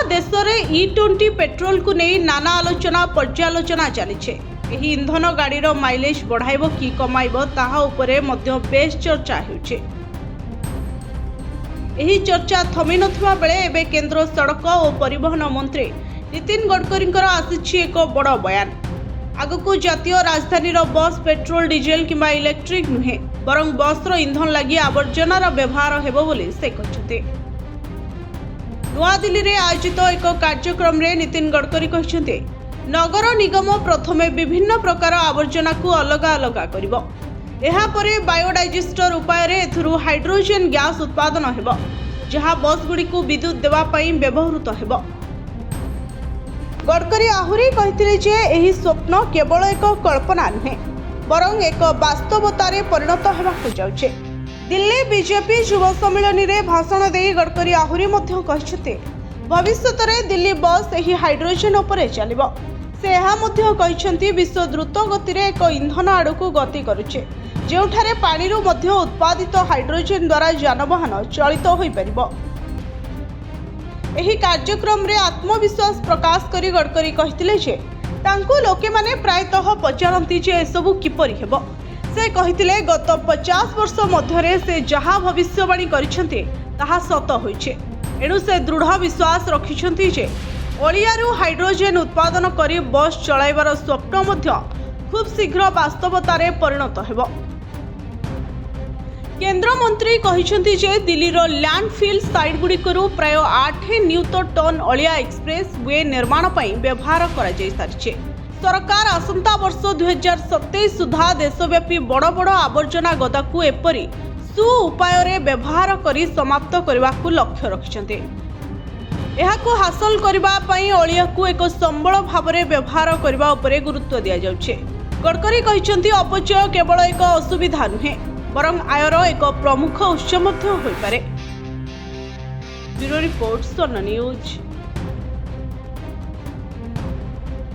देश में E20 petrol को नहीं नाना आलोचना पर्यालोचना चली ईंधन गाड़ीर माइलेज बढ़ाइब कि कमाइब ताहा उपरे मध्य बेस चर्चा होउछे। एही चर्चा थमी नथिबा बेले एबे केंद्र सड़क और परिवहन मंत्री नितिन गडकरी आसिछि एक बड़ बयान। आगकू जातीय राजधानी बस पेट्रोल डीजेल किंबा इलेक्ट्रिक नुहे बरं बस ईंधन लगी आवर्जनार व्यवहार हेबो बोली से कहते। नूआदिल्ली रे आयोजित एक कार्यक्रम रे नितिन गडकरी कहते नगर निगम प्रथमे विभिन्न प्रकार आवर्जना को अलग अलग करिबो। एहा परे बायोडाइजेस्टर उपाय रे एथुरु हाइड्रोजन गैस उत्पादन हेबो जहा बस गुडी को विद्युत देवा पई व्यवहृत हेबो। गडकरी आहुरी कहिथिले जे एही स्वप्न केवल एक कल्पना नुहे बरं एक वास्तवतारे परिणत हेबाकु जाउछे। दिल्ली बीजेपी युवा सम्मेलन रे भाषण दे गडकरी आहुरी मध्य कहिसते भविष्यत रे दिल्ली बस एही हाइड्रोजन उपरे चलिबो। से एहा मध्य कहिसंती विश्व द्रुत गति रे एक ईंधन आडकु गति करुछे जेउठारे पानी रु मध्य उत्पादित हाइड्रोजन द्वारा जानवाहन चलित होई परिबो। एही कार्यक्रम रे आत्मविश्वास प्रकाश करी गडकरी कहिथिले जे तांको लोके माने प्रायतः पचारंती जे एसबु किपरि हेबो। से कहिथिले गत 50 वर्ष मध्यरे से जहा भविष्यवाणी करिसंती ताहा सत होइछे। एणु से दृढ़ विश्वास रखिसंती जे ओलियारू हाइड्रोजन उत्पादन करी बस चलाइबार स्वप्न मध्य खूब शीघ्र वास्तवतारे परिणत हेबो। केंद्र मंत्री कहिसंती जे दिल्लीर लैंडफिल साइट गुड़िकरू प्राय 8 नियुत टन अलिया एक्सप्रेस वे निर्माण पई व्यवहार करा जाय सारिछे। सरकार आसंता वर्ष 2027 सुधा देशव्यापी बड़ बड़ आवर्जना गदा को एपरी सु उपाय रे व्यवहार करी समाप्त करबा को लक्ष्य रखिसंते। एहाको हासिल करबा पई अलिया को एक संबल भाव रे व्यवहार करबा उपरे गुरुत्व दिया जाउछे। गडकरी कहिसंती अपचय केवल एक असुविधा नुहे बरं आयर एक प्रमुख उत्स मध्य होई पारे। ब्यूरो रिपोर्ट स्वर्ण न्यूज।